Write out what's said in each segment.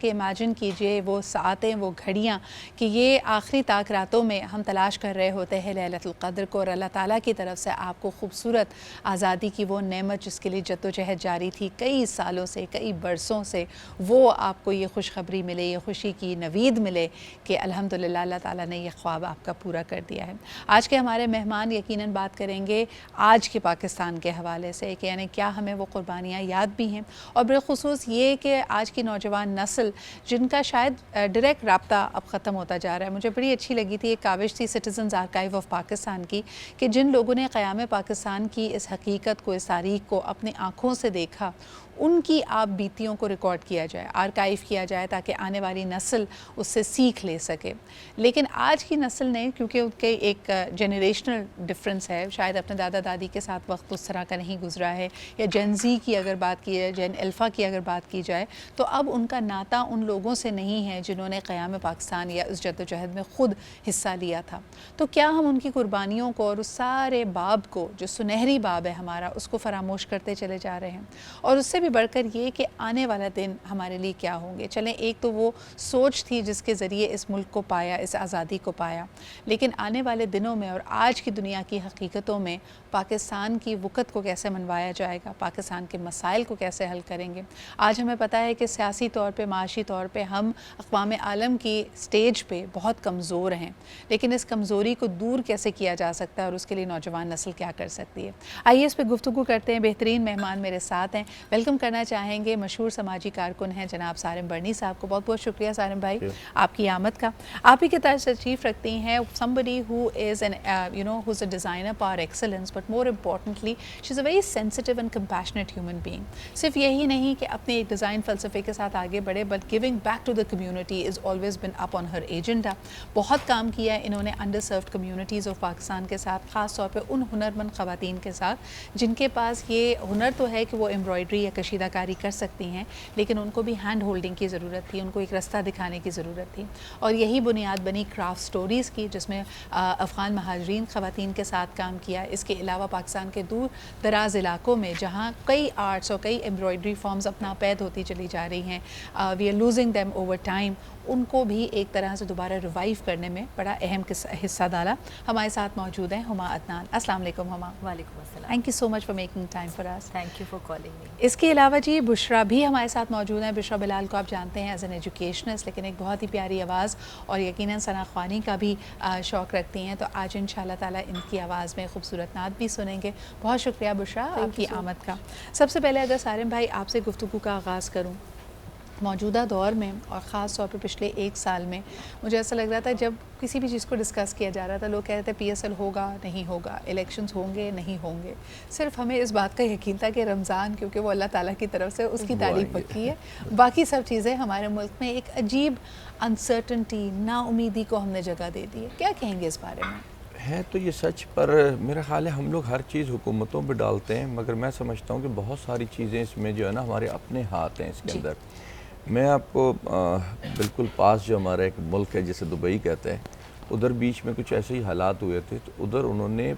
کہ امیجن کیجئے وہ ساعتیں، وہ گھڑیاں کہ یہ آخری تاک راتوں میں ہم تلاش کر رہے ہوتے ہیں لیلۃ القدر کو، اور اللہ تعالیٰ کی طرف سے آپ کو خوبصورت آزادی کی وہ نعمت جس کے لیے جد و جہد جاری تھی کئی سالوں سے، کئی برسوں سے، وہ آپ کو یہ خوشخبری ملے، یہ خوشی کی نوید ملے کہ الحمدللہ اللہ تعالیٰ نے یہ خواب آپ کا پورا کر دیا ہے۔ آج کے ہمارے مہمان یقیناً بات کریں گے آج کے پاکستان کے حوالے سے کہ یعنی کیا ہمیں وہ قربانیاں یاد بھی ہیں، اور بالخصوص یہ کہ آج کی نوجوان نسل جن کا شاید ڈائریکٹ رابطہ اب ختم ہوتا جا رہا ہے۔ مجھے بڑی اچھی لگی تھی ایک کاوش تھی سٹیزنز آرکائیو آف پاکستان کی کہ جن لوگوں نے قیام پاکستان کی اس حقیقت کو، اس تاریخ کو اپنی آنکھوں سے دیکھا، ان کی آپ بیتیوں کو ریکارڈ کیا جائے، آرکائیو کیا جائے تاکہ آنے والی نسل اس سے سیکھ لے سکے۔ لیکن آج کی نسل نے، کیونکہ ان کے ایک جنریشنل ڈفرنس ہے، شاید اپنے دادا دادی کے ساتھ وقت اس طرح کا نہیں گزرا ہے، یا جین زی کی اگر بات کی جائے، جین الفا کی اگر بات کی جائے، تو اب ان کا ناطہ ان لوگوں سے نہیں ہے جنہوں نے قیام پاکستان یا اس جد و جہد میں خود حصہ لیا تھا۔ تو کیا ہم ان کی قربانیوں کو اور اس سارے باب کو جو سنہری باب ہے ہمارا، اس کو فراموش کرتے چلے جا رہے ہیں؟ اور اس سے بھی بڑھ کر یہ کہ آنے والا دن ہمارے لیے کیا ہوں گے۔ چلیں ایک تو وہ سوچ تھی جس کے ذریعے اس ملک کو پایا، اس آزادی کو پایا، لیکن آنے والے دنوں میں اور آج کی دنیا کی حقیقتوں میں پاکستان کی وقت کو کیسے منوایا جائے گا، پاکستان کے مسائل کو کیسے حل کریں گے۔ آج ہمیں پتہ ہے کہ سیاسی طور پہ، معاشی طور پہ ہم اقوام عالم کی سٹیج پہ بہت کمزور ہیں، لیکن اس کمزوری کو دور کیسے کیا جا سکتا ہے اور اس کے لیے نوجوان نسل کیا کر سکتی ہے۔ آئیے اس پہ گفتگو کرتے ہیں۔ بہترین مہمان میرے ساتھ ہیں۔ ویلکم کرنا چاہیں گے مشہور سماجی کارکن ہیں جناب سارم برنی صاحب کو۔ بہت بہت شکریہ سارم بھائی آپ کی آمد کا۔ آپ ہی کے طرز تشریف رکھتی ہیں somebody who is who's a designer par excellence, but more importantly she's a very sensitive and compassionate human being۔ صرف یہی نہیں کہ اپنے ایک ڈیزائن فلسفے کے ساتھ آگے بڑھے، but giving back to the community is always been up on her agenda۔ بہت کام کیا ہے انہوں نے under served communities of Pakistan کے ساتھ، خاص طور پہ ان ہنرمند خواتین کے ساتھ جن کے پاس یہ ہنر تو ہے کہ وہ ایمبرائڈری یا کشیدہ کاری کر سکتی ہیں، لیکن ان کو بھی ہینڈ ہولڈنگ کی ضرورت تھی، ان کو ایک رستہ دکھانے کی ضرورت تھی، اور یہی بنیاد بنی کرافٹ سٹوریز کی، جس میں افغان مہاجرین خواتین کے ساتھ کام کیا۔ اس کے علاوہ پاکستان کے دور دراز علاقوں میں جہاں کئی آرٹس اور کئی ایمبرائڈری فارمز اپنا پید ہوتی چلی جا رہی ہیں، we are losing them over time, ان کو بھی ایک طرح سے دوبارہ ریوائیو کرنے میں بڑا اہم حصہ ڈالا۔ ہمارے ساتھ موجود ہیں ہما عدنان۔ السلام علیکم ہما۔ وعلیکم السلام۔ Thank you so much for making time for us. Thank you for calling me. اس کے علاوہ جی بشرا بھی ہمارے ساتھ موجود ہیں۔ بشرا بلال کو آپ جانتے ہیں ایز این ایجوکیشنسٹ، لیکن ایک بہت ہی پیاری آواز اور یقیناً ثنا خوانی کا بھی شوق رکھتی ہیں، تو آج ان شاء اللہ تعالیٰ ان کی آواز میں خوبصورت نعت بھی سنیں گے۔ بہت شکریہ بشرا آپ کی آمد کا۔ سب سے پہلے اگر سارم بھائی آپ سے گفتگو کا آغاز کروں، موجودہ دور میں اور خاص طور پہ پچھلے ایک سال میں مجھے ایسا لگ رہا تھا جب کسی بھی چیز کو ڈسکس کیا جا رہا تھا، لوگ کہہ رہے تھے پی ایس ایل ہوگا نہیں ہوگا، الیکشنز ہوں گے نہیں ہوں گے، صرف ہمیں اس بات کا یقین تھا کہ رمضان کیونکہ وہ اللہ تعالیٰ کی طرف سے اس کی تعریف پکی ہے، باقی سب چیزیں ہمارے ملک میں ایک عجیب انسرٹنٹی، نا امیدی کو ہم نے جگہ دے دی ہے۔ کیا کہیں گے اس بارے میں؟ ہے تو یہ سچ، پر میرا خیال ہے ہم لوگ ہر چیز حکومتوں پہ ڈالتے ہیں، مگر میں سمجھتا ہوں کہ بہت ساری چیزیں اس میں جو ہے نا ہمارے اپنے ہاتھ ہیں اس کے اندر۔ میں آپ کو بالکل پاس جو ہمارا ایک ملک ہے جسے دبئی کہتے ہیں، ادھر بیچ میں کچھ ایسے ہی حالات ہوئے تھے، تو ادھر انہوں نے،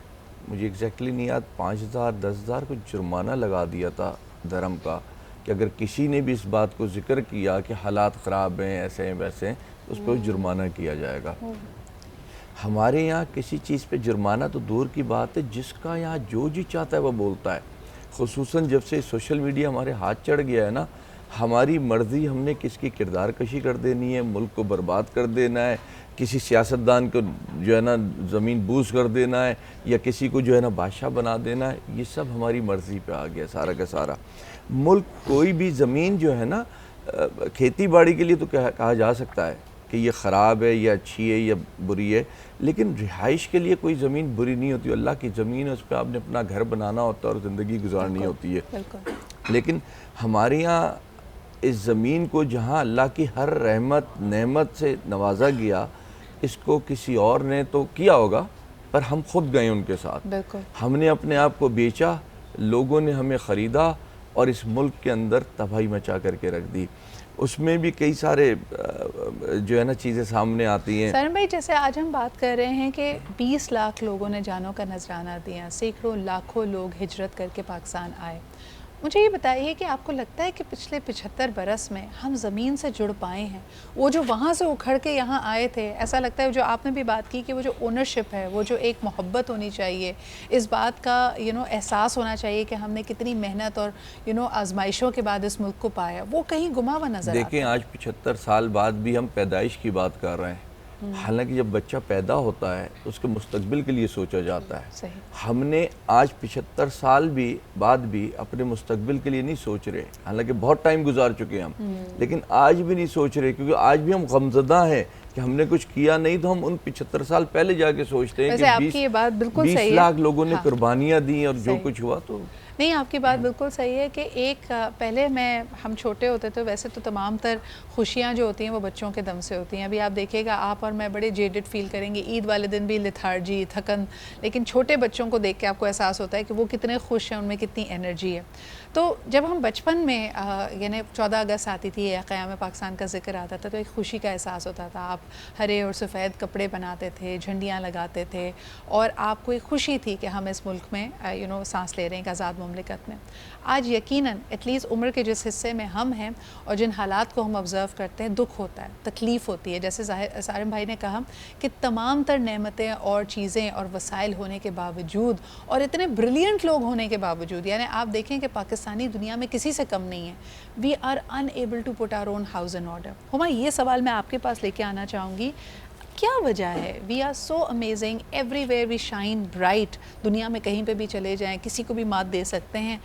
مجھے ایگزیکٹلی نہیں یاد، 5,000 10,000 کو جرمانہ لگا دیا تھا دھرم کا، کہ اگر کسی نے بھی اس بات کو ذکر کیا کہ حالات خراب ہیں، ایسے ہیں ویسے ہیں، اس پہ جرمانہ کیا جائے گا۔ ہمارے یہاں کسی چیز پہ جرمانہ تو دور کی بات ہے، جس کا یہاں جو جی چاہتا ہے وہ بولتا ہے، خصوصاً جب سے سوشل میڈیا ہمارے ہاتھ چڑھ گیا ہے نا، ہماری مرضی ہم نے کس کی کردار کشی کر دینی ہے، ملک کو برباد کر دینا ہے، کسی سیاستدان کو جو ہے نا زمین بوس کر دینا ہے، یا کسی کو جو ہے نا بادشاہ بنا دینا ہے، یہ سب ہماری مرضی پہ آ گیا سارا کا سارا۔ ملک کوئی بھی زمین جو ہے نا کھیتی باڑی کے لیے تو کہا جا سکتا ہے کہ یہ خراب ہے یا اچھی ہے یا بری ہے، لیکن رہائش کے لیے کوئی زمین بری نہیں ہوتی، اللہ کی زمین ہے، اس پہ آپ نے اپنا گھر بنانا ہوتا ہے اور زندگی گزارنی ہوتی ہے۔ لیکن ہمارے یہاں اس زمین کو جہاں اللہ کی ہر رحمت نعمت سے نوازا گیا، اس کو کسی اور نے تو کیا ہوگا، پر ہم خود گئے ان کے ساتھ۔ ہم نے اپنے آپ کو بیچا، لوگوں نے ہمیں خریدا اور اس ملک کے اندر تباہی مچا کر کے رکھ دی۔ اس میں بھی کئی سارے جو ہے نا چیزیں سامنے آتی ہیں۔ سارم بھائی جیسے آج ہم بات کر رہے ہیں کہ 20 لاکھ لوگوں نے جانوں کا نذرانہ دیا، سینکڑوں لاکھوں لوگ ہجرت کر کے پاکستان آئے، مجھے یہ بتائیے کہ آپ کو لگتا ہے کہ پچھلے 75 برس میں ہم زمین سے جڑ پائے ہیں؟ وہ جو وہاں سے اکھڑ کے یہاں آئے تھے، ایسا لگتا ہے جو آپ نے بھی بات کی کہ وہ جو اونرشپ ہے، وہ جو ایک محبت ہونی چاہیے، اس بات کا احساس ہونا چاہیے کہ ہم نے کتنی محنت اور آزمائشوں کے بعد اس ملک کو پایا، وہ کہیں گما ہوا نظر آتا دیکھیں ہے۔ آج 75 سال بعد بھی ہم پیدائش کی بات کر رہے ہیں، حالانکہ جب بچہ پیدا ہوتا ہے تو اس کے مستقبل کے لیے سوچا جاتا ہے۔ صحیح۔ ہم نے آج 75 سال بعد بھی اپنے مستقبل کے لیے نہیں سوچ رہے، حالانکہ بہت ٹائم گزار چکے ہم، لیکن آج بھی نہیں سوچ رہے، کیونکہ آج بھی ہم غمزدہ ہیں کہ ہم نے کچھ کیا نہیں، تو ہم ان 75 سال پہلے جا کے سوچتے ہیں ویسے آپ کہ کی یہ بات بالکل 20 صحیح ہے۔ لاکھ لوگوں نے ہاں، قربانیاں دیں اور جو صحیح۔ کچھ ہوا تو نہیں، آپ کی بات بالکل صحیح ہے کہ ایک پہلے ہم چھوٹے ہوتے تھے، ویسے تو تمام تر خوشیاں جو ہوتی ہیں وہ بچوں کے دم سے ہوتی ہیں۔ ابھی آپ دیکھیے گا، آپ اور میں بڑے جیڈڈ فیل کریں گے، عید والے دن بھی لتھارجی، تھکن، لیکن چھوٹے بچوں کو دیکھ کے آپ کو احساس ہوتا ہے کہ وہ کتنے خوش ہیں، ان میں کتنی انرجی ہے۔ تو جب ہم بچپن میں 14 اگست آتی تھی یا قیام پاکستان کا ذکر آتا تھا تو ایک خوشی کا احساس ہوتا تھا، آپ ہرے اور سفید کپڑے بناتے تھے، جھنڈیاں لگاتے تھے، اور آپ کو ایک خوشی تھی کہ ہم اس ملک میں سانس لے رہے ہیں ایک آزاد مملکت میں۔ آج یقیناً ایٹ لیسٹ عمر کے جس حصے میں ہم ہیں اور جن حالات کو ہم آبزرو کرتے ہیں، دکھ ہوتا ہے، تکلیف ہوتی ہے۔ جیسے سارم بھائی نے کہا کہ تمام تر نعمتیں اور چیزیں اور وسائل ہونے کے باوجود اور اتنے بریلینٹ لوگ ہونے کے باوجود، یعنی آپ دیکھیں کہ پاکستانی دنیا میں کسی سے کم نہیں ہے، we are unable to put our own house in order۔ ہما، یہ سوال میں آپ کے پاس لے کے آنا چاہوں گی، کیا وجہ ہے؟ We are so amazing, everywhere we shine bright, دنیا میں کہیں پہ بھی چلے جائیں، کسی کو بھی مات دے سکتے ہیں،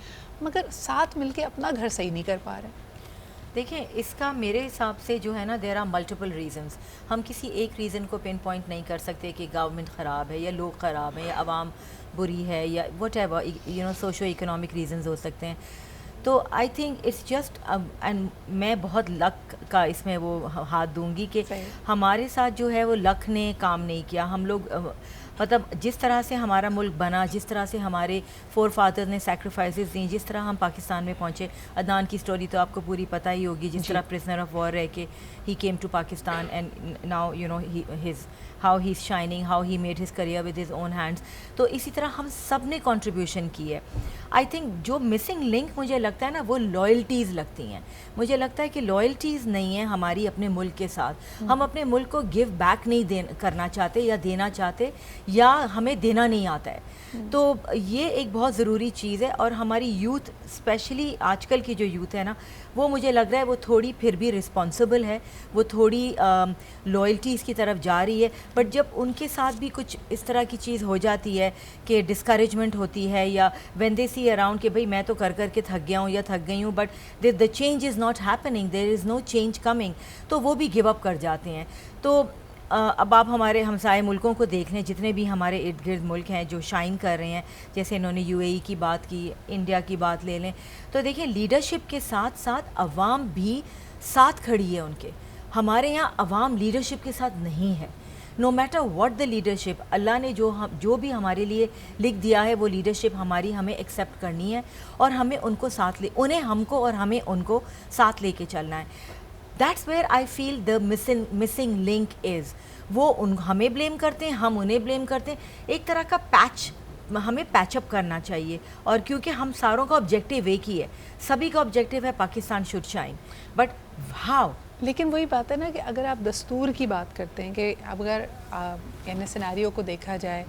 مگر ساتھ مل کے اپنا گھر صحیح نہیں کر پا رہے۔ دیکھیں، اس کا میرے حساب سے جو ہے نا، دیر آر ملٹیپل ریزنس۔ ہم کسی ایک ریزن کو پن پوائنٹ نہیں کر سکتے کہ گورنمنٹ خراب ہے یا لوگ خراب ہیں یا عوام بری ہے یا وٹ ایور، سوشو اکنامک ریزنز ہو سکتے ہیں۔ تو I think it's just, and میں بہت لک کا اس میں وہ ہاتھ دوں گی کہ ہمارے ساتھ جو ہے وہ لک نے کام نہیں کیا۔ ہم لوگ مطلب جس طرح سے ہمارا ملک بنا، جس طرح سے ہمارے فور فادر نے سیکریفائسز دیں، جس طرح ہم پاکستان میں پہنچے، عدنان کی سٹوری تو آپ کو پوری پتہ ہی ہوگی، جس طرح پرزنر آف وار رہ کے ہی came to Pakistan, and now you know his how he is shining, how he made his career with his own hands. تو اسی طرح ہم سب نے کنٹریبیوشن کی ہے۔ آئی تھنک جو مسنگ لنک مجھے لگتا ہے نا، وہ لائلٹیز لگتی ہیں۔ مجھے لگتا ہے کہ لائلٹیز نہیں ہیں ہماری اپنے ملک کے ساتھ۔ ہم اپنے ملک کو گیو بیک نہیں کرنا چاہتے یا دینا چاہتے، یا ہمیں دینا نہیں آتا ہے۔ تو یہ ایک بہت ضروری چیز ہے، اور ہماری یوتھ اسپیشلی آج کل کی جو یوتھ ہے نا، وہ مجھے لگ رہا ہے وہ تھوڑی پھر بھی رسپانسبل ہے، وہ تھوڑی لائلٹیز کی طرف جا رہی ہے، بٹ جب ان کے ساتھ بھی کچھ اس طرح کی چیز ہو جاتی ہے کہ ڈسکریجمنٹ ہوتی ہے، یا وین دے سی اراؤنڈ کہ بھئی میں تو کر کے تھک گیا ہوں یا تھک گئی ہوں، but the change is not happening, there is no change coming, تو وہ بھی گیو اپ کر جاتے ہیں۔ تو اب آپ ہمارے ہمسائے ملکوں کو دیکھ لیں، جتنے بھی ہمارے ارد گرد ملک ہیں جو شائن کر رہے ہیں، جیسے انہوں نے UAE کی بات کی، انڈیا کی بات لے لیں، تو دیکھیں لیڈرشپ کے ساتھ ساتھ عوام بھی ساتھ کھڑی ہے ان کے۔ ہمارے یہاں عوام لیڈرشپ کے ساتھ نہیں ہے، no matter what the leadership, اللہ نے جو بھی ہمارے لیے لکھ دیا ہے وہ لیڈرشپ ہمیں ایکسیپٹ کرنی ہے، اور ہمیں ان کو ساتھ انہیں ہم کو اور ہمیں ان کو ساتھ لے کے چلنا ہے۔ That's where I feel the missing link is. وہ ہمیں بلیم کرتے ہیں، ہم انہیں بلیم کرتے ہیں۔ ایک طرح کا ہمیں پیچ اپ کرنا چاہیے، اور کیونکہ ہم ساروں کا آبجیکٹیو ایک ہی ہے، سبھی کا آبجیکٹیو ہے Pakistan should shine, but how? لیکن وہی بات ہے نا کہ اگر آپ دستور کی بات کرتے ہیں کہ اگر یعنی سیناریو کو دیکھا جائے